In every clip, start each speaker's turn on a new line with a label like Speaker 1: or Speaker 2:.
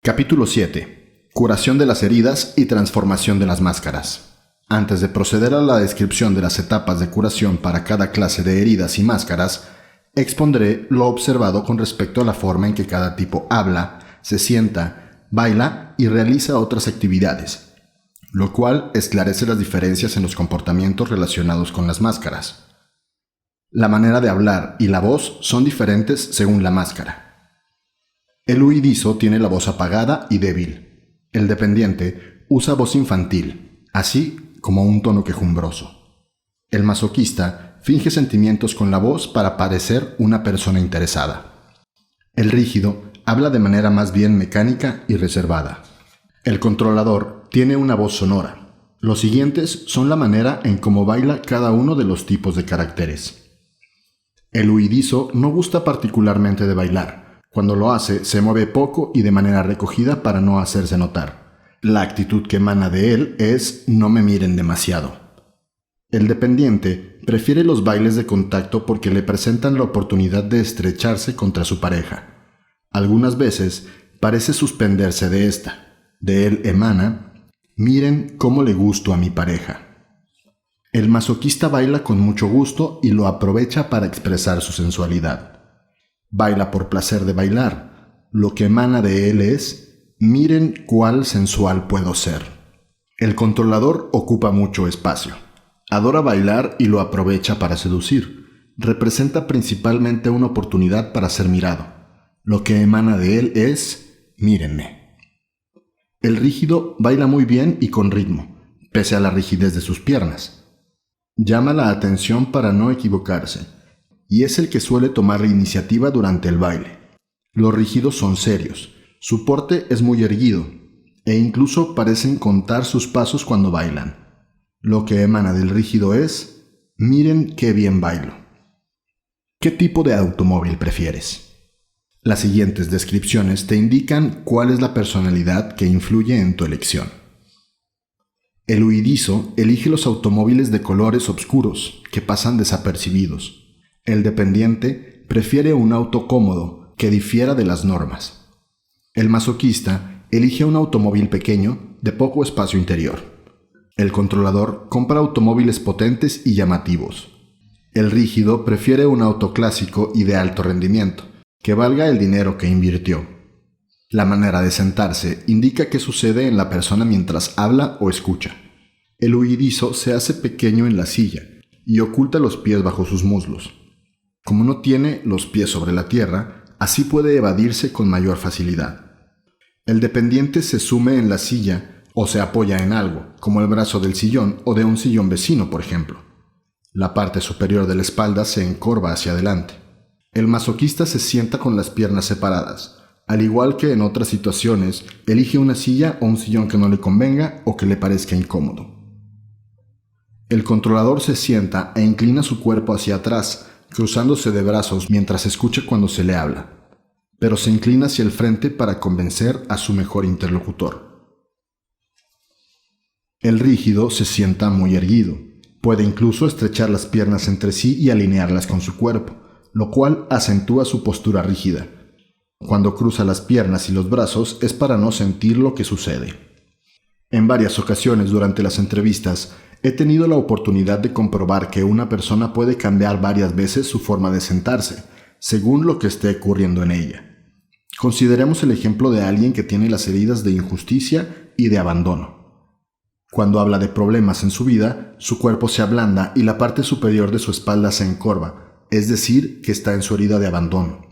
Speaker 1: Capítulo 7. Curación de las heridas y transformación de las máscaras. Antes de proceder a la descripción de las etapas de curación para cada clase de heridas y máscaras, expondré lo observado con respecto a la forma en que cada tipo habla, se sienta, baila y realiza otras actividades, lo cual esclarece las diferencias en los comportamientos relacionados con las máscaras. La manera de hablar y la voz son diferentes según la máscara. El huidizo tiene la voz apagada y débil. El dependiente usa voz infantil, así como un tono quejumbroso. El masoquista finge sentimientos con la voz para parecer una persona interesada. El rígido habla de manera más bien mecánica y reservada. El controlador tiene una voz sonora. Los siguientes son la manera en cómo baila cada uno de los tipos de caracteres. El huidizo no gusta particularmente de bailar. Cuando lo hace, se mueve poco y de manera recogida para no hacerse notar. La actitud que emana de él es «no me miren demasiado». El dependiente prefiere los bailes de contacto porque le presentan la oportunidad de estrecharse contra su pareja. Algunas veces parece suspenderse de esta. De él emana «miren cómo le gusto a mi pareja». El masoquista baila con mucho gusto y lo aprovecha para expresar su sensualidad. Baila por placer de bailar. Lo que emana de él es «miren cuál sensual puedo ser». El controlador ocupa mucho espacio. Adora bailar y lo aprovecha para seducir. Representa principalmente una oportunidad para ser mirado. Lo que emana de él es «mírenme». El rígido baila muy bien y con ritmo, pese a la rigidez de sus piernas. Llama la atención para no equivocarse, y es el que suele tomar la iniciativa durante el baile. Los rígidos son serios, su porte es muy erguido, e incluso parecen contar sus pasos cuando bailan. Lo que emana del rígido es «miren qué bien bailo». ¿Qué tipo de automóvil prefieres? Las siguientes descripciones te indican cuál es la personalidad que influye en tu elección. El huidizo elige los automóviles de colores oscuros, que pasan desapercibidos. El dependiente prefiere un auto cómodo que difiera de las normas. El masoquista elige un automóvil pequeño de poco espacio interior. El controlador compra automóviles potentes y llamativos. El rígido prefiere un auto clásico y de alto rendimiento, que valga el dinero que invirtió. La manera de sentarse indica qué sucede en la persona mientras habla o escucha. El huidizo se hace pequeño en la silla y oculta los pies bajo sus muslos. Como no tiene los pies sobre la tierra, así puede evadirse con mayor facilidad. El dependiente se sume en la silla o se apoya en algo, como el brazo del sillón o de un sillón vecino, por ejemplo. La parte superior de la espalda se encorva hacia adelante. El masoquista se sienta con las piernas separadas. Al igual que en otras situaciones, elige una silla o un sillón que no le convenga o que le parezca incómodo. El controlador se sienta e inclina su cuerpo hacia atrás, cruzándose de brazos mientras escucha cuando se le habla, pero se inclina hacia el frente para convencer a su mejor interlocutor. El rígido se sienta muy erguido. Puede incluso estrechar las piernas entre sí y alinearlas con su cuerpo, lo cual acentúa su postura rígida. Cuando cruza las piernas y los brazos es para no sentir lo que sucede. En varias ocasiones durante las entrevistas, he tenido la oportunidad de comprobar que una persona puede cambiar varias veces su forma de sentarse, según lo que esté ocurriendo en ella. Consideremos el ejemplo de alguien que tiene las heridas de injusticia y de abandono. Cuando habla de problemas en su vida, su cuerpo se ablanda y la parte superior de su espalda se encorva, es decir, que está en su herida de abandono.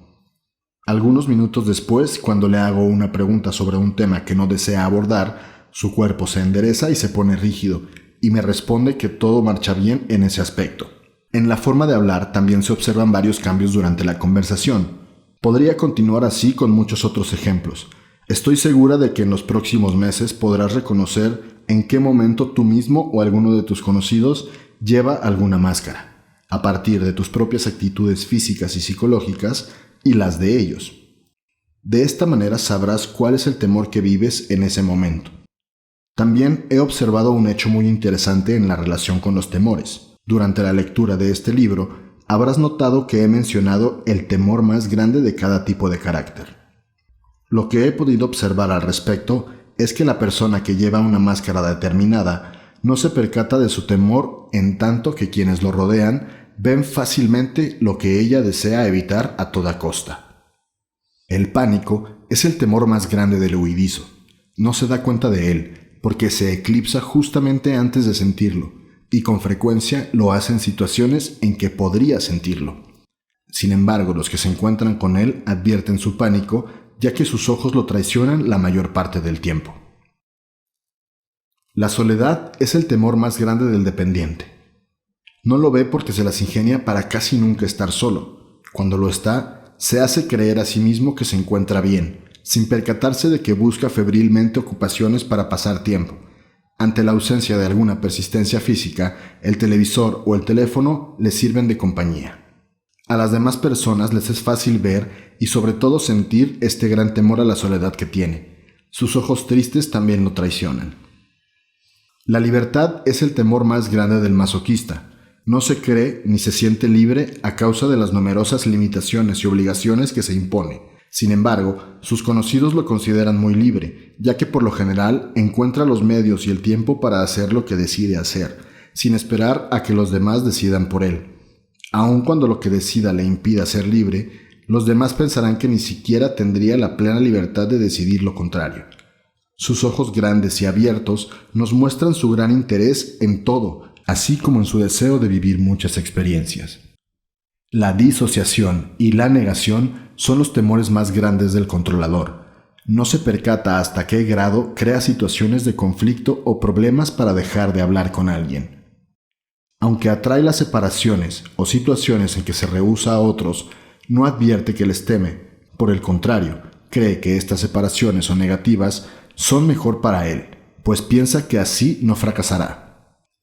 Speaker 1: Algunos minutos después, cuando le hago una pregunta sobre un tema que no desea abordar, su cuerpo se endereza y se pone rígido, y me responde que todo marcha bien en ese aspecto. En la forma de hablar también se observan varios cambios durante la conversación. Podría continuar así con muchos otros ejemplos. Estoy segura de que en los próximos meses podrás reconocer en qué momento tú mismo o alguno de tus conocidos lleva alguna máscara, a partir de tus propias actitudes físicas y psicológicas y las de ellos. De esta manera sabrás cuál es el temor que vives en ese momento. También he observado un hecho muy interesante en la relación con los temores. Durante la lectura de este libro, habrás notado que he mencionado el temor más grande de cada tipo de carácter. Lo que he podido observar al respecto es que la persona que lleva una máscara determinada no se percata de su temor, en tanto que quienes lo rodean ven fácilmente lo que ella desea evitar a toda costa. El pánico es el temor más grande del huidizo. No se da cuenta de él, porque se eclipsa justamente antes de sentirlo, y con frecuencia lo hace en situaciones en que podría sentirlo. Sin embargo, los que se encuentran con él advierten su pánico, ya que sus ojos lo traicionan la mayor parte del tiempo. La soledad es el temor más grande del dependiente. No lo ve porque se las ingenia para casi nunca estar solo. Cuando lo está, se hace creer a sí mismo que se encuentra bien, sin percatarse de que busca febrilmente ocupaciones para pasar tiempo. Ante la ausencia de alguna persistencia física, el televisor o el teléfono le sirven de compañía. A las demás personas les es fácil ver y sobre todo sentir este gran temor a la soledad que tiene. Sus ojos tristes también lo traicionan. La libertad es el temor más grande del masoquista. No se cree ni se siente libre a causa de las numerosas limitaciones y obligaciones que se impone. Sin embargo, sus conocidos lo consideran muy libre, ya que por lo general encuentra los medios y el tiempo para hacer lo que decide hacer, sin esperar a que los demás decidan por él. Aun cuando lo que decida le impida ser libre, los demás pensarán que ni siquiera tendría la plena libertad de decidir lo contrario. Sus ojos grandes y abiertos nos muestran su gran interés en todo, así como en su deseo de vivir muchas experiencias. La disociación y la negación son los temores más grandes del controlador. No se percata hasta qué grado crea situaciones de conflicto o problemas para dejar de hablar con alguien. Aunque atrae las separaciones o situaciones en que se rehúsa a otros, no advierte que les teme. Por el contrario, cree que estas separaciones o negativas son mejor para él, pues piensa que así no fracasará.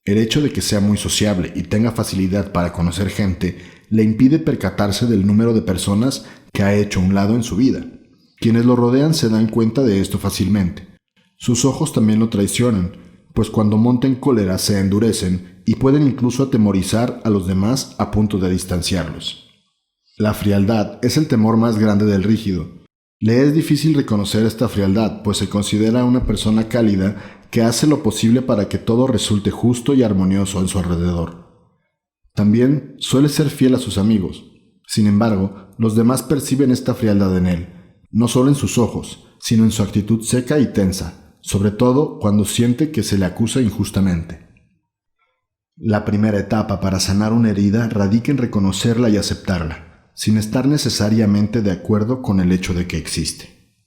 Speaker 1: El hecho de que sea muy sociable y tenga facilidad para conocer gente le impide percatarse del número de personas que ha hecho a un lado en su vida. Quienes lo rodean se dan cuenta de esto fácilmente. Sus ojos también lo traicionan, pues cuando monta en cólera se endurecen y pueden incluso atemorizar a los demás a punto de distanciarlos. La frialdad es el temor más grande del rígido. Le es difícil reconocer esta frialdad, pues se considera una persona cálida que hace lo posible para que todo resulte justo y armonioso en su alrededor. También suele ser fiel a sus amigos. Sin embargo, los demás perciben esta frialdad en él, no solo en sus ojos, sino en su actitud seca y tensa, sobre todo cuando siente que se le acusa injustamente. La primera etapa para sanar una herida radica en reconocerla y aceptarla, sin estar necesariamente de acuerdo con el hecho de que existe.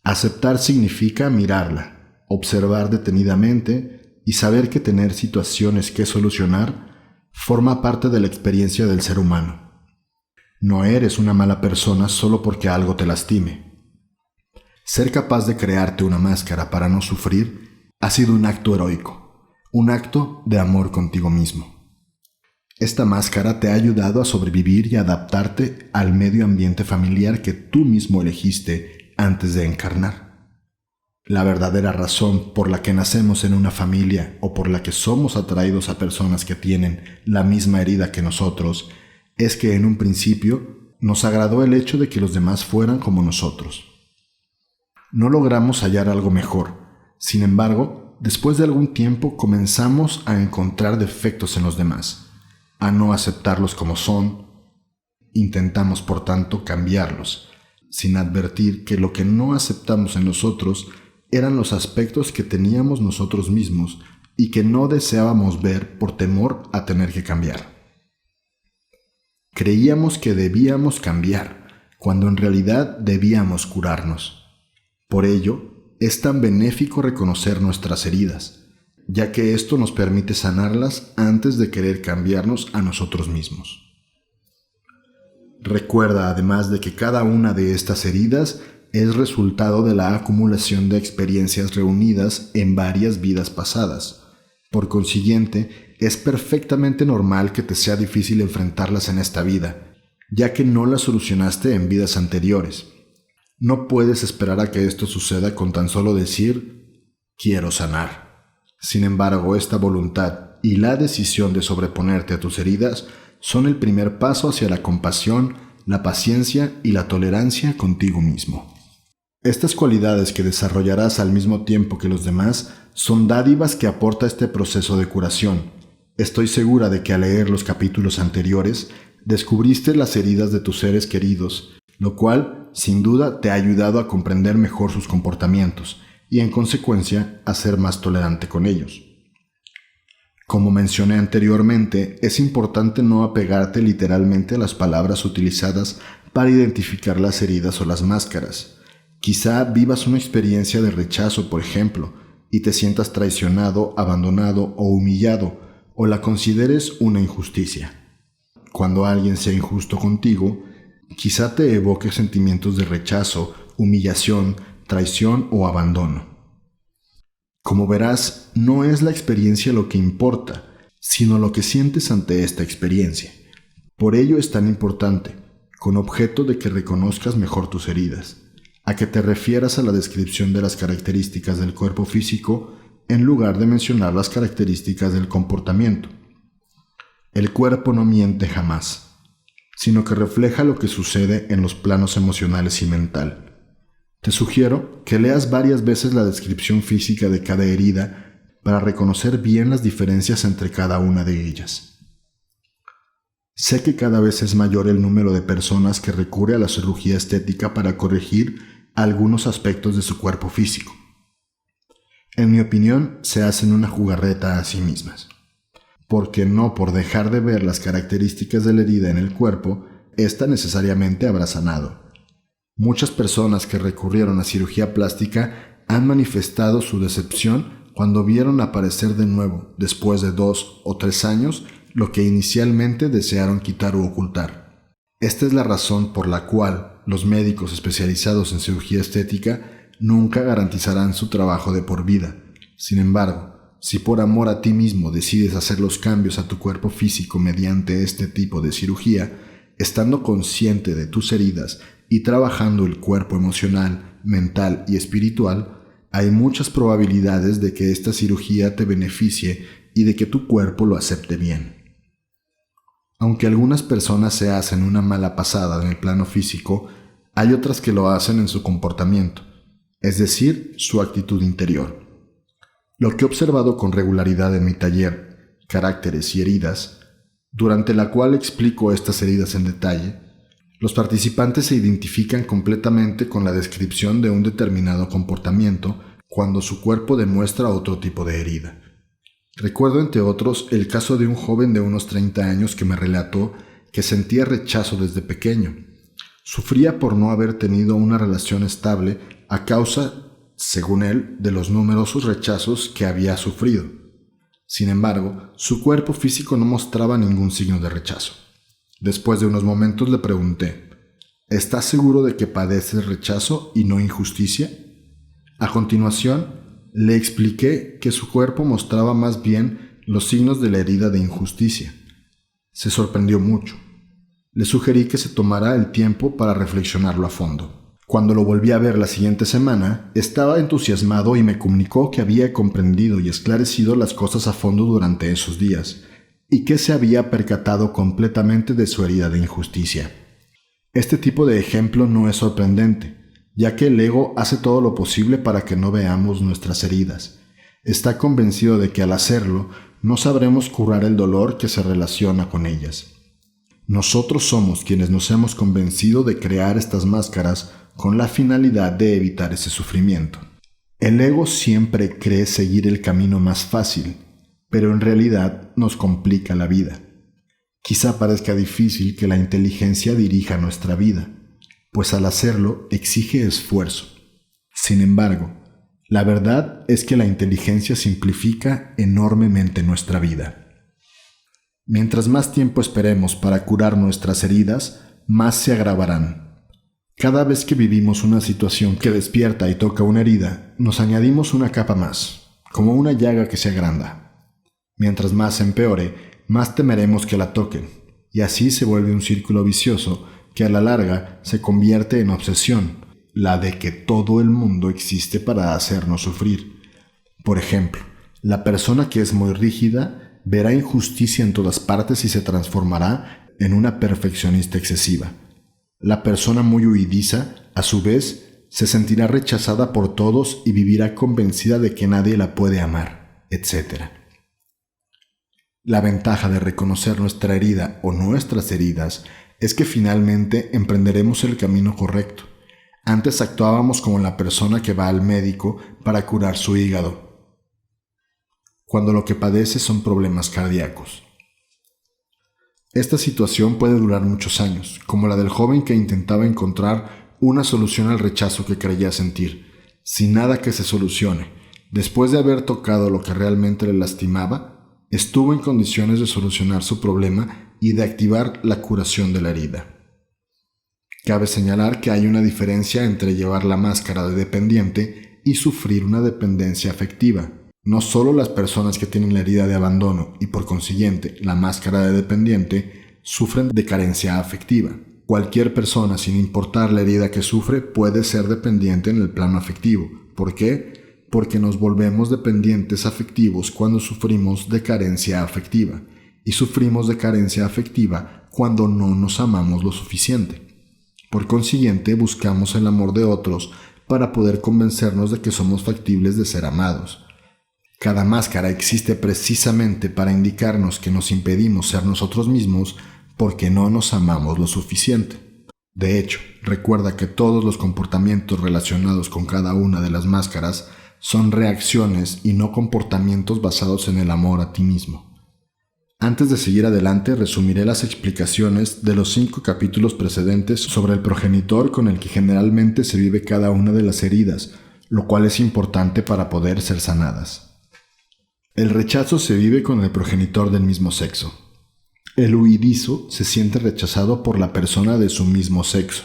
Speaker 1: Aceptar significa mirarla, observar detenidamente y saber que tener situaciones que solucionar forma parte de la experiencia del ser humano. No eres una mala persona solo porque algo te lastime. Ser capaz de crearte una máscara para no sufrir ha sido un acto heroico, un acto de amor contigo mismo. Esta máscara te ha ayudado a sobrevivir y adaptarte al medio ambiente familiar que tú mismo elegiste antes de encarnar. La verdadera razón por la que nacemos en una familia o por la que somos atraídos a personas que tienen la misma herida que nosotros es que en un principio nos agradó el hecho de que los demás fueran como nosotros. No logramos hallar algo mejor. Sin embargo, después de algún tiempo comenzamos a encontrar defectos en los demás, a no aceptarlos como son. Intentamos, por tanto, cambiarlos, sin advertir que lo que no aceptamos en nosotros eran los aspectos que teníamos nosotros mismos y que no deseábamos ver por temor a tener que cambiar. Creíamos que debíamos cambiar, cuando en realidad debíamos curarnos. Por ello, es tan benéfico reconocer nuestras heridas, ya que esto nos permite sanarlas antes de querer cambiarnos a nosotros mismos. Recuerda además de que cada una de estas heridas es resultado de la acumulación de experiencias reunidas en varias vidas pasadas. Por consiguiente, es perfectamente normal que te sea difícil enfrentarlas en esta vida, ya que no las solucionaste en vidas anteriores. No puedes esperar a que esto suceda con tan solo decir, quiero sanar. Sin embargo, esta voluntad y la decisión de sobreponerte a tus heridas son el primer paso hacia la compasión, la paciencia y la tolerancia contigo mismo. Estas cualidades que desarrollarás al mismo tiempo que los demás son dádivas que aporta este proceso de curación. Estoy segura de que al leer los capítulos anteriores, descubriste las heridas de tus seres queridos, lo cual, sin duda, te ha ayudado a comprender mejor sus comportamientos y, en consecuencia, a ser más tolerante con ellos. Como mencioné anteriormente, es importante no apegarte literalmente a las palabras utilizadas para identificar las heridas o las máscaras. Quizá vivas una experiencia de rechazo, por ejemplo, y te sientas traicionado, abandonado o humillado, o la consideres una injusticia. Cuando alguien sea injusto contigo, quizá te evoque sentimientos de rechazo, humillación, traición o abandono. Como verás, no es la experiencia lo que importa, sino lo que sientes ante esta experiencia. Por ello es tan importante, con objeto de que reconozcas mejor tus heridas, a que te refieras a la descripción de las características del cuerpo físico en lugar de mencionar las características del comportamiento. El cuerpo no miente jamás, sino que refleja lo que sucede en los planos emocionales y mental. Te sugiero que leas varias veces la descripción física de cada herida para reconocer bien las diferencias entre cada una de ellas. Sé que cada vez es mayor el número de personas que recurre a la cirugía estética para corregir algunos aspectos de su cuerpo físico. En mi opinión, se hacen una jugarreta a sí mismas, porque no por dejar de ver las características de la herida en el cuerpo, ésta necesariamente habrá sanado. Muchas personas que recurrieron a cirugía plástica han manifestado su decepción cuando vieron aparecer de nuevo, después de 2 o 3 años, lo que inicialmente desearon quitar u ocultar. Esta es la razón por la cual los médicos especializados en cirugía estética nunca garantizarán su trabajo de por vida. Sin embargo, si por amor a ti mismo decides hacer los cambios a tu cuerpo físico mediante este tipo de cirugía, estando consciente de tus heridas y trabajando el cuerpo emocional, mental y espiritual, hay muchas probabilidades de que esta cirugía te beneficie y de que tu cuerpo lo acepte bien. Aunque algunas personas se hacen una mala pasada en el plano físico, hay otras que lo hacen en su comportamiento, es decir, su actitud interior. Lo que he observado con regularidad en mi taller, Caracteres y Heridas, durante la cual explico estas heridas en detalle, los participantes se identifican completamente con la descripción de un determinado comportamiento cuando su cuerpo demuestra otro tipo de herida. Recuerdo, entre otros, el caso de un joven de unos 30 años que me relató que sentía rechazo desde pequeño. Sufría por no haber tenido una relación estable a causa, según él, de los numerosos rechazos que había sufrido. Sin embargo, su cuerpo físico no mostraba ningún signo de rechazo. Después de unos momentos le pregunté, ¿estás seguro de que padeces rechazo y no injusticia? A continuación, le expliqué que su cuerpo mostraba más bien los signos de la herida de injusticia. Se sorprendió mucho. Le sugerí que se tomara el tiempo para reflexionarlo a fondo. Cuando lo volví a ver la siguiente semana, estaba entusiasmado y me comunicó que había comprendido y esclarecido las cosas a fondo durante esos días, y que se había percatado completamente de su herida de injusticia. Este tipo de ejemplo no es sorprendente, ya que el ego hace todo lo posible para que no veamos nuestras heridas. Está convencido de que al hacerlo, no sabremos curar el dolor que se relaciona con ellas. Nosotros somos quienes nos hemos convencido de crear estas máscaras con la finalidad de evitar ese sufrimiento. El ego siempre cree seguir el camino más fácil, pero en realidad nos complica la vida. Quizá parezca difícil que la inteligencia dirija nuestra vida, pues al hacerlo exige esfuerzo. Sin embargo, la verdad es que la inteligencia simplifica enormemente nuestra vida. Mientras más tiempo esperemos para curar nuestras heridas, más se agravarán. Cada vez que vivimos una situación que despierta y toca una herida, nos añadimos una capa más, como una llaga que se agranda. Mientras más empeore, más temeremos que la toquen, y así se vuelve un círculo vicioso que a la larga se convierte en obsesión, la de que todo el mundo existe para hacernos sufrir. Por ejemplo, la persona que es muy rígida verá injusticia en todas partes y se transformará en una perfeccionista excesiva. La persona muy huidiza, a su vez, se sentirá rechazada por todos y vivirá convencida de que nadie la puede amar, etc. La ventaja de reconocer nuestra herida o nuestras heridas es que finalmente emprenderemos el camino correcto. Antes actuábamos como la persona que va al médico para curar su hígado, cuando lo que padece son problemas cardíacos. Esta situación puede durar muchos años, como la del joven que intentaba encontrar una solución al rechazo que creía sentir, sin nada que se solucione. Después de haber tocado lo que realmente le lastimaba, estuvo en condiciones de solucionar su problema y de activar la curación de la herida. Cabe señalar que hay una diferencia entre llevar la máscara de dependiente y sufrir una dependencia afectiva. No solo las personas que tienen la herida de abandono y por consiguiente la máscara de dependiente sufren de carencia afectiva. Cualquier persona, sin importar la herida que sufre, puede ser dependiente en el plano afectivo. ¿Por qué? Porque nos volvemos dependientes afectivos cuando sufrimos de carencia afectiva, y sufrimos de carencia afectiva cuando no nos amamos lo suficiente. Por consiguiente, buscamos el amor de otros para poder convencernos de que somos factibles de ser amados. Cada máscara existe precisamente para indicarnos que nos impedimos ser nosotros mismos porque no nos amamos lo suficiente. De hecho, recuerda que todos los comportamientos relacionados con cada una de las máscaras son reacciones y no comportamientos basados en el amor a ti mismo. Antes de seguir adelante, resumiré las explicaciones de los 5 capítulos precedentes sobre el progenitor con el que generalmente se vive cada una de las heridas, lo cual es importante para poder ser sanadas. El rechazo se vive con el progenitor del mismo sexo. El huidizo se siente rechazado por la persona de su mismo sexo.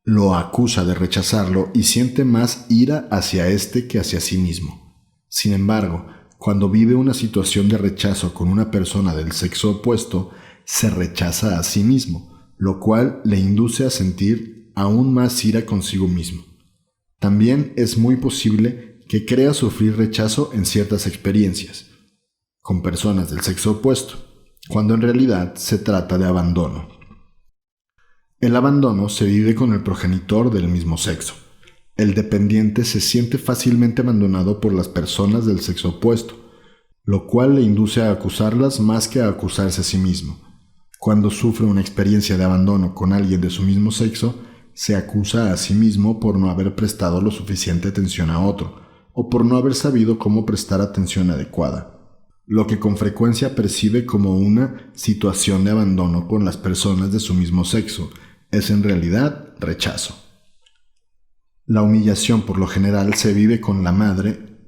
Speaker 1: Lo acusa de rechazarlo y siente más ira hacia éste que hacia sí mismo. Sin embargo, cuando vive una situación de rechazo con una persona del sexo opuesto, se rechaza a sí mismo, lo cual le induce a sentir aún más ira consigo mismo. También es muy posible que crea sufrir rechazo en ciertas experiencias, con personas del sexo opuesto, cuando en realidad se trata de abandono. El abandono se vive con el progenitor del mismo sexo. El dependiente se siente fácilmente abandonado por las personas del sexo opuesto, lo cual le induce a acusarlas más que a acusarse a sí mismo. Cuando sufre una experiencia de abandono con alguien de su mismo sexo, se acusa a sí mismo por no haber prestado lo suficiente atención a otro, o por no haber sabido cómo prestar atención adecuada, lo que con frecuencia percibe como una situación de abandono con las personas de su mismo sexo, es en realidad rechazo. La humillación por lo general se vive con la madre,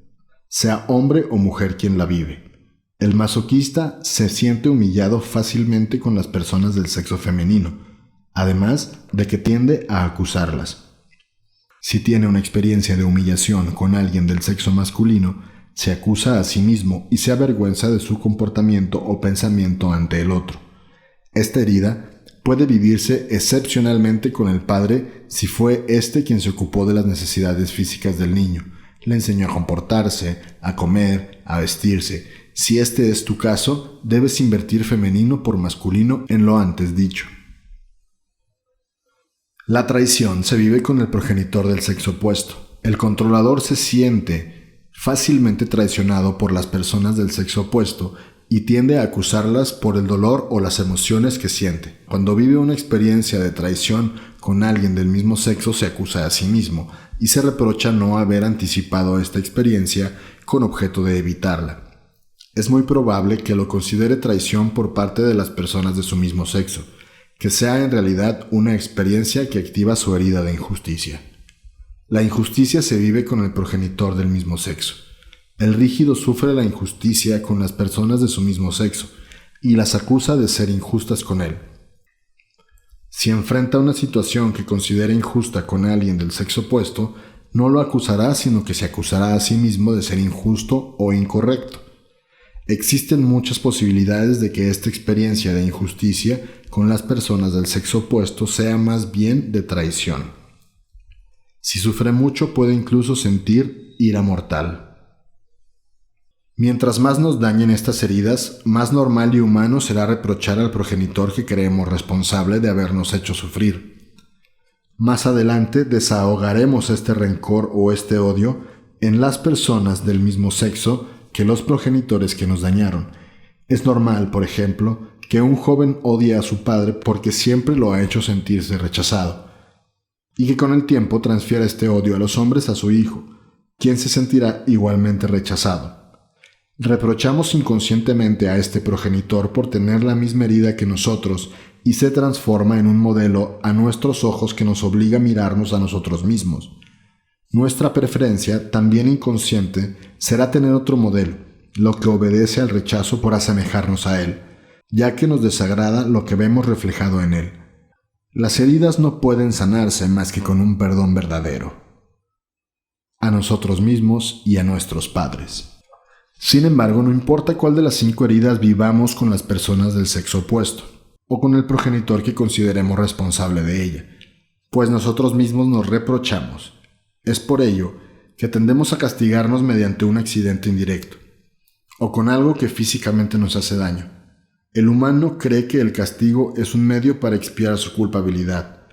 Speaker 1: sea hombre o mujer quien la vive. El masoquista se siente humillado fácilmente con las personas del sexo femenino, además de que tiende a acusarlas. Si tiene una experiencia de humillación con alguien del sexo masculino, se acusa a sí mismo y se avergüenza de su comportamiento o pensamiento ante el otro. Esta herida puede vivirse excepcionalmente con el padre si fue éste quien se ocupó de las necesidades físicas del niño, le enseñó a comportarse, a comer, a vestirse. Si este es tu caso, debes invertir femenino por masculino en lo antes dicho. La traición se vive con el progenitor del sexo opuesto. El controlador se siente fácilmente traicionado por las personas del sexo opuesto y tiende a acusarlas por el dolor o las emociones que siente. Cuando vive una experiencia de traición con alguien del mismo sexo, se acusa a sí mismo y se reprocha no haber anticipado esta experiencia con objeto de evitarla. Es muy probable que lo considere traición por parte de las personas de su mismo sexo, que sea en realidad una experiencia que activa su herida de injusticia. La injusticia se vive con el progenitor del mismo sexo. El rígido sufre la injusticia con las personas de su mismo sexo y las acusa de ser injustas con él. Si enfrenta una situación que considera injusta con alguien del sexo opuesto, no lo acusará, sino que se acusará a sí mismo de ser injusto o incorrecto. Existen muchas posibilidades de que esta experiencia de injusticia con las personas del sexo opuesto sea más bien de traición. Si sufre mucho, puede incluso sentir ira mortal. Mientras más nos dañen estas heridas, más normal y humano será reprochar al progenitor que creemos responsable de habernos hecho sufrir. Más adelante desahogaremos este rencor o este odio en las personas del mismo sexo que los progenitores que nos dañaron. Es normal, por ejemplo, que un joven odie a su padre porque siempre lo ha hecho sentirse rechazado, y que con el tiempo transfiera este odio a los hombres a su hijo, quien se sentirá igualmente rechazado. Reprochamos inconscientemente a este progenitor por tener la misma herida que nosotros y se transforma en un modelo a nuestros ojos que nos obliga a mirarnos a nosotros mismos. Nuestra preferencia, también inconsciente, será tener otro modelo, lo que obedece al rechazo por asemejarnos a él, ya que nos desagrada lo que vemos reflejado en él. Las heridas no pueden sanarse más que con un perdón verdadero, a nosotros mismos y a nuestros padres. Sin embargo, no importa cuál de las 5 heridas vivamos con las personas del sexo opuesto, o con el progenitor que consideremos responsable de ella, pues nosotros mismos nos reprochamos. Es por ello que tendemos a castigarnos mediante un accidente indirecto, o con algo que físicamente nos hace daño. El humano cree que el castigo es un medio para expiar su culpabilidad.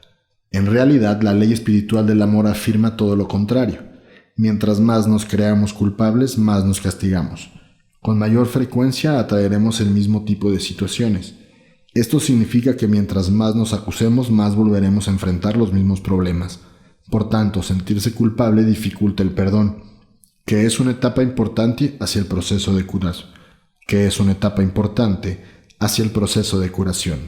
Speaker 1: En realidad, la ley espiritual del amor afirma todo lo contrario. Mientras más nos creamos culpables, más nos castigamos. Con mayor frecuencia atraeremos el mismo tipo de situaciones. Esto significa que mientras más nos acusemos, más volveremos a enfrentar los mismos problemas. Por tanto, sentirse culpable dificulta el perdón, que es una etapa importante hacia el proceso de curación.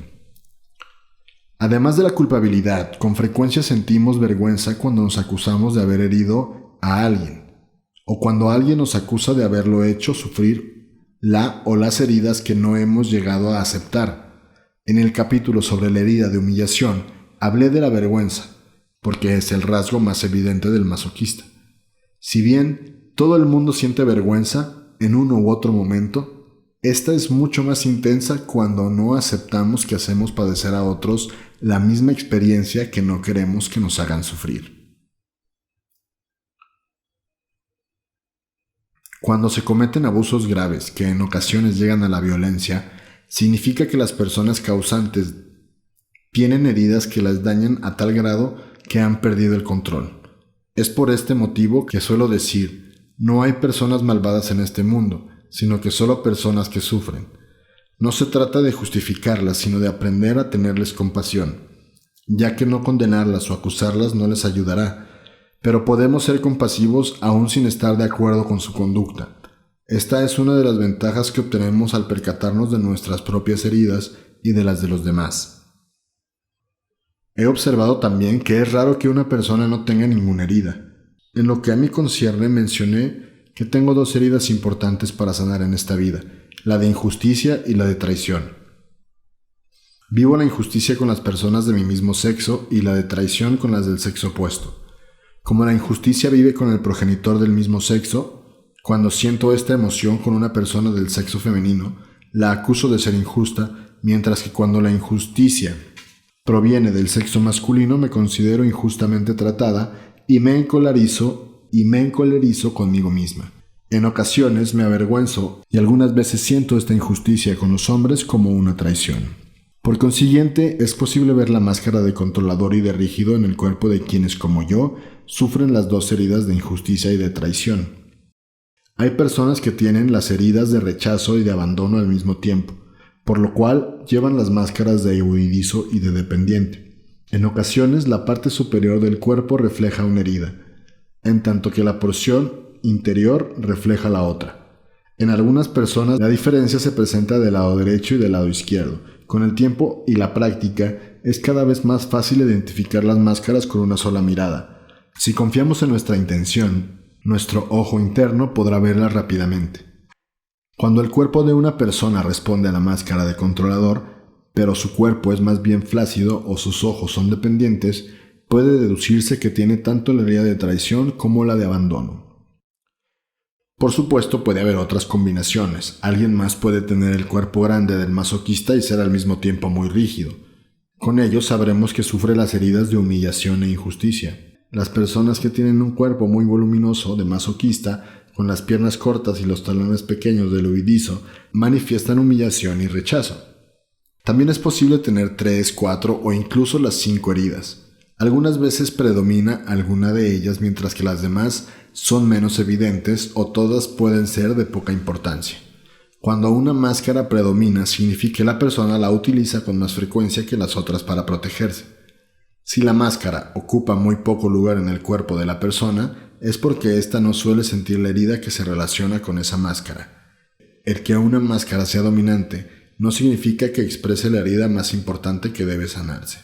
Speaker 1: Además de la culpabilidad, con frecuencia sentimos vergüenza cuando nos acusamos de haber herido a alguien, o cuando alguien nos acusa de haberlo hecho sufrir la o las heridas que no hemos llegado a aceptar. En el capítulo sobre la herida de humillación, hablé de la vergüenza, porque es el rasgo más evidente del masoquista. Si bien todo el mundo siente vergüenza en uno u otro momento, esta es mucho más intensa cuando no aceptamos que hacemos padecer a otros la misma experiencia que no queremos que nos hagan sufrir. Cuando se cometen abusos graves que en ocasiones llegan a la violencia, significa que las personas causantes tienen heridas que las dañan a tal grado que han perdido el control. Es por este motivo que suelo decir, no hay personas malvadas en este mundo, sino que solo personas que sufren. No se trata de justificarlas, sino de aprender a tenerles compasión, ya que no condenarlas o acusarlas no les ayudará, pero podemos ser compasivos aún sin estar de acuerdo con su conducta. Esta es una de las ventajas que obtenemos al percatarnos de nuestras propias heridas y de las de los demás. He observado también que es raro que una persona no tenga ninguna herida. En lo que a mí concierne, mencioné que tengo 2 heridas importantes para sanar en esta vida, la de injusticia y la de traición. Vivo la injusticia con las personas de mi mismo sexo y la de traición con las del sexo opuesto. Como la injusticia vive con el progenitor del mismo sexo, cuando siento esta emoción con una persona del sexo femenino, la acuso de ser injusta, mientras que cuando la injusticia proviene del sexo masculino me considero injustamente tratada y me encolerizo conmigo misma. En ocasiones me avergüenzo y algunas veces siento esta injusticia con los hombres como una traición. Por consiguiente, es posible ver la máscara de controlador y de rígido en el cuerpo de quienes, como yo, sufren las 2 heridas de injusticia y de traición. Hay personas que tienen las heridas de rechazo y de abandono al mismo tiempo, por lo cual llevan las máscaras de huidizo y de dependiente. En ocasiones, la parte superior del cuerpo refleja una herida, en tanto que la porción interior refleja la otra. En algunas personas, la diferencia se presenta del lado derecho y del lado izquierdo. Con el tiempo y la práctica, es cada vez más fácil identificar las máscaras con una sola mirada. Si confiamos en nuestra intención, nuestro ojo interno podrá verlas rápidamente. Cuando el cuerpo de una persona responde a la máscara de controlador, pero su cuerpo es más bien flácido o sus ojos son dependientes, puede deducirse que tiene tanto la herida de traición como la de abandono. Por supuesto, puede haber otras combinaciones. Alguien más puede tener el cuerpo grande del masoquista y ser al mismo tiempo muy rígido. Con ello sabremos que sufre las heridas de humillación e injusticia. Las personas que tienen un cuerpo muy voluminoso de masoquista, con las piernas cortas y los talones pequeños del huidizo, manifiestan humillación y rechazo. También es posible tener 3, 4 o incluso las 5 heridas. Algunas veces predomina alguna de ellas mientras que las demás son menos evidentes o todas pueden ser de poca importancia. Cuando una máscara predomina significa que la persona la utiliza con más frecuencia que las otras para protegerse. Si la máscara ocupa muy poco lugar en el cuerpo de la persona, es porque ésta no suele sentir la herida que se relaciona con esa máscara. El que una máscara sea dominante no significa que exprese la herida más importante que debe sanarse.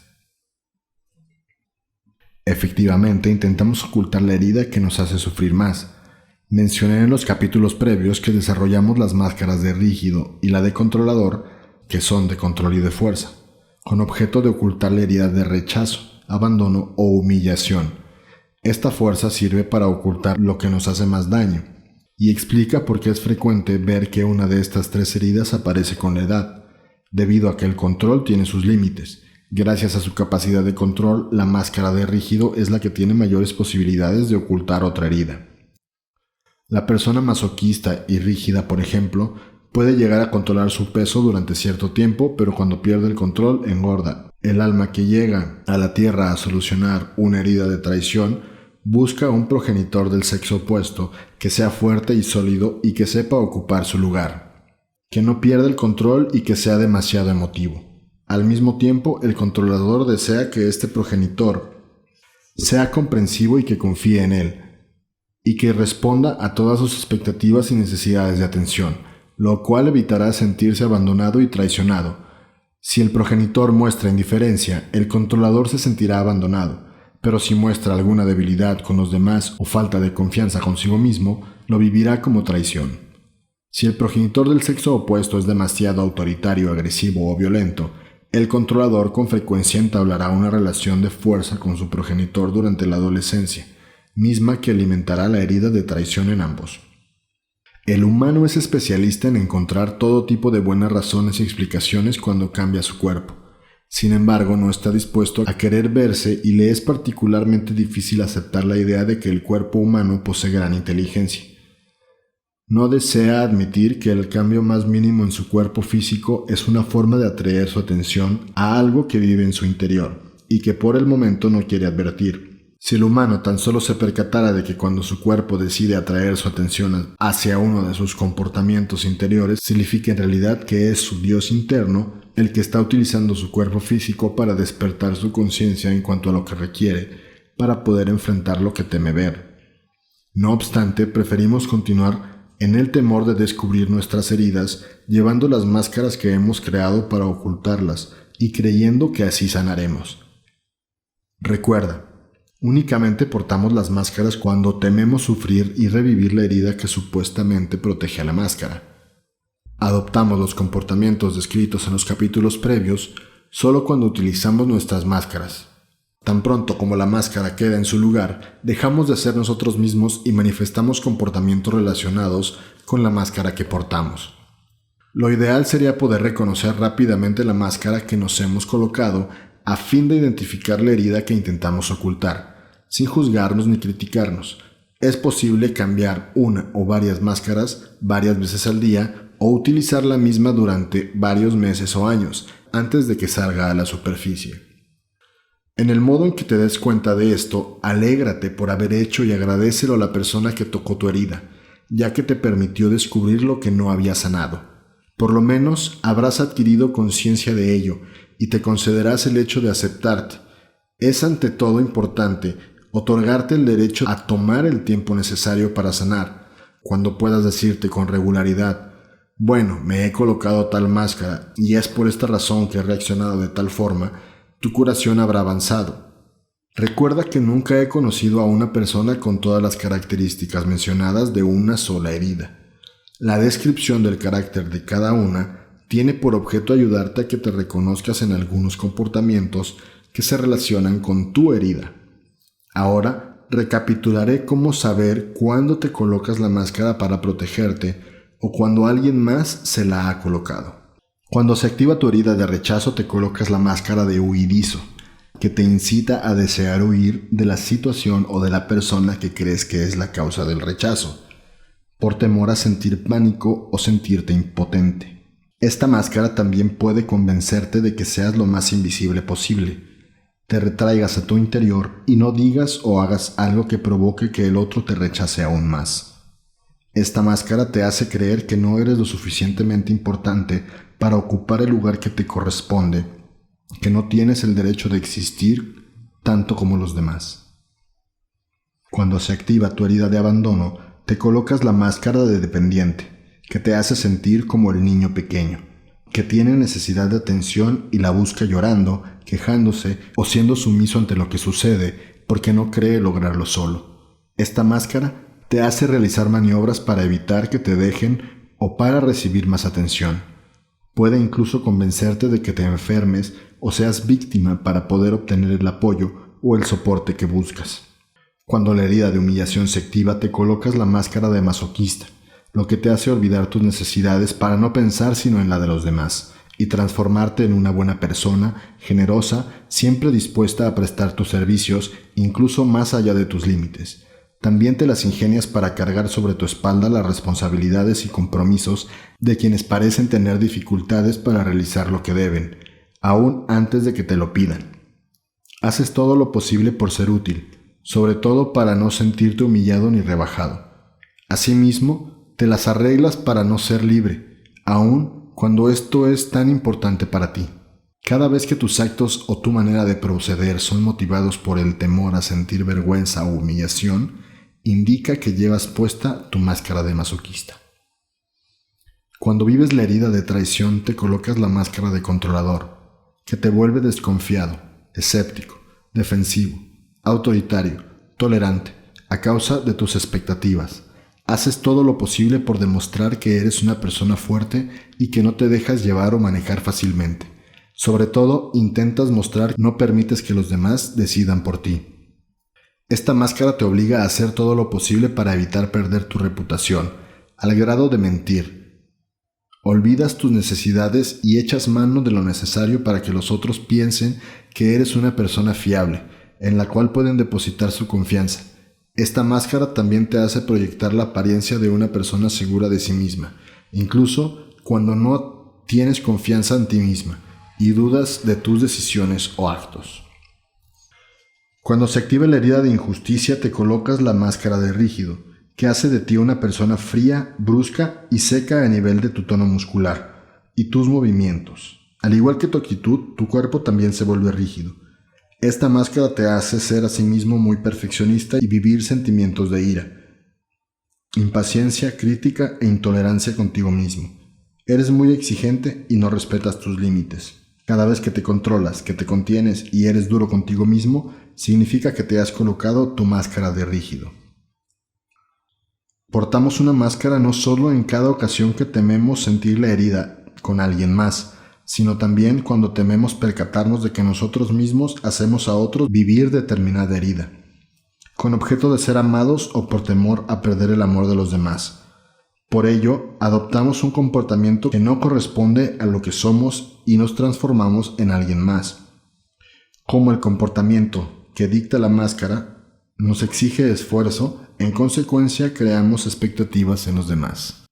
Speaker 1: Efectivamente, intentamos ocultar la herida que nos hace sufrir más. Mencioné en los capítulos previos que desarrollamos las máscaras de rígido y la de controlador, que son de control y de fuerza, con objeto de ocultar la herida de rechazo, abandono o humillación. Esta fuerza sirve para ocultar lo que nos hace más daño, y explica por qué es frecuente ver que una de estas tres heridas aparece con la edad, debido a que el control tiene sus límites. Gracias a su capacidad de control, la máscara de rígido es la que tiene mayores posibilidades de ocultar otra herida. La persona masoquista y rígida, por ejemplo, puede llegar a controlar su peso durante cierto tiempo, pero cuando pierde el control, engorda. El alma que llega a la tierra a solucionar una herida de traición busca un progenitor del sexo opuesto que sea fuerte y sólido y que sepa ocupar su lugar, que no pierda el control y que sea demasiado emotivo. Al mismo tiempo, el controlador desea que este progenitor sea comprensivo y que confíe en él, y que responda a todas sus expectativas y necesidades de atención, lo cual evitará sentirse abandonado y traicionado. Si el progenitor muestra indiferencia, el controlador se sentirá abandonado, pero si muestra alguna debilidad con los demás o falta de confianza consigo mismo, lo vivirá como traición. Si el progenitor del sexo opuesto es demasiado autoritario, agresivo o violento, el controlador con frecuencia entablará una relación de fuerza con su progenitor durante la adolescencia, misma que alimentará la herida de traición en ambos. El humano es especialista en encontrar todo tipo de buenas razones y explicaciones cuando cambia su cuerpo. Sin embargo, no está dispuesto a querer verse y le es particularmente difícil aceptar la idea de que el cuerpo humano posee gran inteligencia. No desea admitir que el cambio más mínimo en su cuerpo físico es una forma de atraer su atención a algo que vive en su interior y que por el momento no quiere advertir. Si el humano tan solo se percatara de que cuando su cuerpo decide atraer su atención hacia uno de sus comportamientos interiores, significa en realidad que es su Dios interno el que está utilizando su cuerpo físico para despertar su conciencia en cuanto a lo que requiere para poder enfrentar lo que teme ver. No obstante, preferimos continuar en el temor de descubrir nuestras heridas, llevando las máscaras que hemos creado para ocultarlas y creyendo que así sanaremos. Recuerda, únicamente portamos las máscaras cuando tememos sufrir y revivir la herida que supuestamente protege a la máscara. Adoptamos los comportamientos descritos en los capítulos previos solo cuando utilizamos nuestras máscaras. Tan pronto como la máscara queda en su lugar, dejamos de ser nosotros mismos y manifestamos comportamientos relacionados con la máscara que portamos. Lo ideal sería poder reconocer rápidamente la máscara que nos hemos colocado a fin de identificar la herida que intentamos ocultar, sin juzgarnos ni criticarnos. Es posible cambiar una o varias máscaras varias veces al día o utilizar la misma durante varios meses o años antes de que salga a la superficie. En el modo en que te des cuenta de esto, alégrate por haber hecho y agradécelo a la persona que tocó tu herida, ya que te permitió descubrir lo que no había sanado. Por lo menos habrás adquirido conciencia de ello y te concederás el hecho de aceptarte. Es ante todo importante otorgarte el derecho a tomar el tiempo necesario para sanar, cuando puedas decirte con regularidad: bueno, me he colocado tal máscara y es por esta razón que he reaccionado de tal forma. Tu curación habrá avanzado. Recuerda que nunca he conocido a una persona con todas las características mencionadas de una sola herida. La descripción del carácter de cada una tiene por objeto ayudarte a que te reconozcas en algunos comportamientos que se relacionan con tu herida. Ahora recapitularé cómo saber cuándo te colocas la máscara para protegerte o cuando alguien más se la ha colocado. Cuando se activa tu herida de rechazo, te colocas la máscara de huidizo, que te incita a desear huir de la situación o de la persona que crees que es la causa del rechazo, por temor a sentir pánico o sentirte impotente. Esta máscara también puede convencerte de que seas lo más invisible posible. te retraigas a tu interior y no digas o hagas algo que provoque que el otro te rechace aún más. Esta máscara te hace creer que no eres lo suficientemente importante para ocupar el lugar que te corresponde, que no tienes el derecho de existir tanto como los demás. Cuando se activa tu herida de abandono, te colocas la máscara de dependiente, que te hace sentir como el niño pequeño, que tiene necesidad de atención y la busca llorando, quejándose o siendo sumiso ante lo que sucede porque no cree lograrlo solo. Esta máscara te hace realizar maniobras para evitar que te dejen o para recibir más atención. Puede incluso convencerte de que te enfermes o seas víctima para poder obtener el apoyo o el soporte que buscas. Cuando la herida de humillación se activa, te colocas la máscara de masoquista, lo que te hace olvidar tus necesidades para no pensar sino en la de los demás, y transformarte en una buena persona, generosa, siempre dispuesta a prestar tus servicios, incluso más allá de tus límites. También te las ingenias para cargar sobre tu espalda las responsabilidades y compromisos de quienes parecen tener dificultades para realizar lo que deben, aún antes de que te lo pidan. Haces todo lo posible por ser útil, sobre todo para no sentirte humillado ni rebajado. Asimismo, te las arreglas para no ser libre, aun cuando esto es tan importante para ti. Cada vez que tus actos o tu manera de proceder son motivados por el temor a sentir vergüenza o humillación, indica que llevas puesta tu máscara de masoquista. Cuando vives la herida de traición, te colocas la máscara de controlador, que te vuelve desconfiado, escéptico, defensivo, autoritario, tolerante, a causa de tus expectativas. Haces todo lo posible por demostrar que eres una persona fuerte y que no te dejas llevar o manejar fácilmente. Sobre todo, intentas mostrar que no permites que los demás decidan por ti. Esta máscara te obliga a hacer todo lo posible para evitar perder tu reputación, al grado de mentir. Olvidas tus necesidades y echas mano de lo necesario para que los otros piensen que eres una persona fiable, en la cual pueden depositar su confianza. Esta máscara también te hace proyectar la apariencia de una persona segura de sí misma, incluso cuando no tienes confianza en ti misma y dudas de tus decisiones o actos. Cuando se activa la herida de injusticia, te colocas la máscara de rígido, que hace de ti una persona fría, brusca y seca a nivel de tu tono muscular y tus movimientos. Al igual que tu actitud, tu cuerpo también se vuelve rígido. Esta máscara te hace ser a sí mismo muy perfeccionista y vivir sentimientos de ira, impaciencia, crítica e intolerancia contigo mismo. Eres muy exigente y no respetas tus límites. Cada vez que te controlas, que te contienes y eres duro contigo mismo, significa que te has colocado tu máscara de rígido. Portamos una máscara no solo en cada ocasión que tememos sentir la herida con alguien más, sino también cuando tememos percatarnos de que nosotros mismos hacemos a otros vivir determinada herida, con objeto de ser amados o por temor a perder el amor de los demás. Por ello, adoptamos un comportamiento que no corresponde a lo que somos y nos transformamos en alguien más. Como el comportamiento que dicta la máscara nos exige esfuerzo, en consecuencia creamos expectativas en los demás.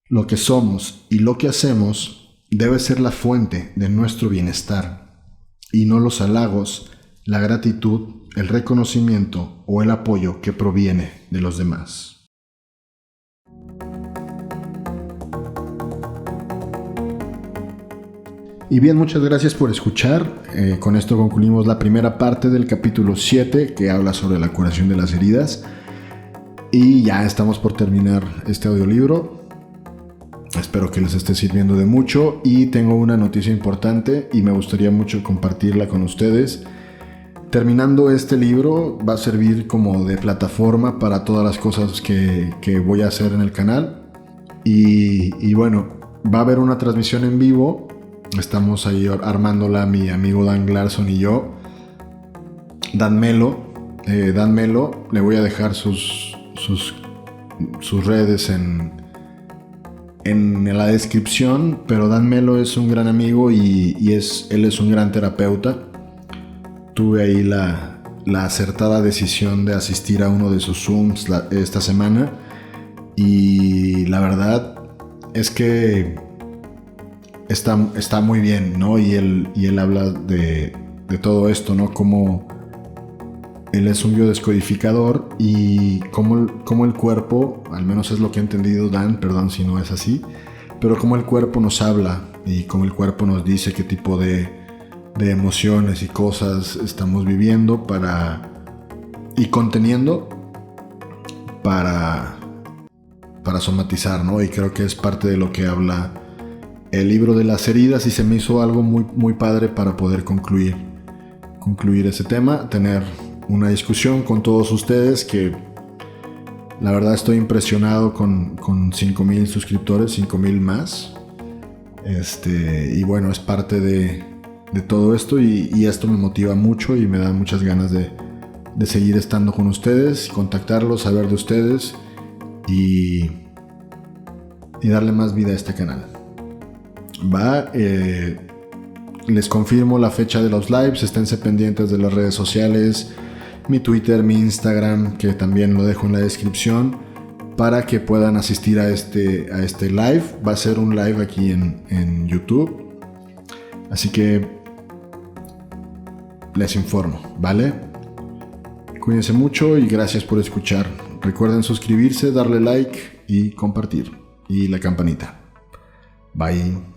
Speaker 1: Lo que somos y lo que hacemos debe ser la fuente de nuestro bienestar, y no los halagos, la gratitud, el reconocimiento o el apoyo que proviene de los demás. Y bien, muchas gracias por escuchar. Con esto concluimos la primera parte del capítulo 7, que habla sobre la curación de las heridas. Y ya estamos por terminar este audiolibro. Espero que les esté sirviendo de mucho. Y tengo una noticia importante y me gustaría mucho compartirla con ustedes. Terminando este libro va a servir como de plataforma para todas las cosas que voy a hacer en el canal. Y bueno, va a haber una transmisión en vivo. Estamos ahí armándola mi amigo Dan Larson y yo. Dan Melo, le voy a dejar sus redes en la descripción, pero Dan Melo es un gran amigo y él es un gran terapeuta. Tuve ahí la acertada decisión de asistir a uno de sus Zooms esta semana y la verdad es que está muy bien, ¿no? Y él habla de de todo esto, ¿no? Cómo él es un biodescodificador y cómo el cuerpo, al menos es lo que ha entendido Dan, perdón si no es así, pero cómo el cuerpo nos habla y cómo el cuerpo nos dice qué tipo de emociones y cosas estamos viviendo y conteniendo para somatizar, ¿no? Y creo que es parte de lo que habla el libro de las heridas y se me hizo algo muy, muy padre para poder concluir ese tema, tener una discusión con todos ustedes, que la verdad estoy impresionado con 5,000 suscriptores, 5,000 más. Y bueno, es parte de todo esto y esto me motiva mucho y me da muchas ganas de seguir estando con ustedes, contactarlos, saber de ustedes y darle más vida a este canal. Les confirmo la fecha de los lives, esténse pendientes de las redes sociales, mi Twitter, mi Instagram, que también lo dejo en la descripción, para que puedan asistir a este live. Va a ser un live aquí en YouTube, así que les informo, ¿vale? Cuídense mucho y gracias por escuchar. Recuerden suscribirse, darle like y compartir, y la campanita. Bye.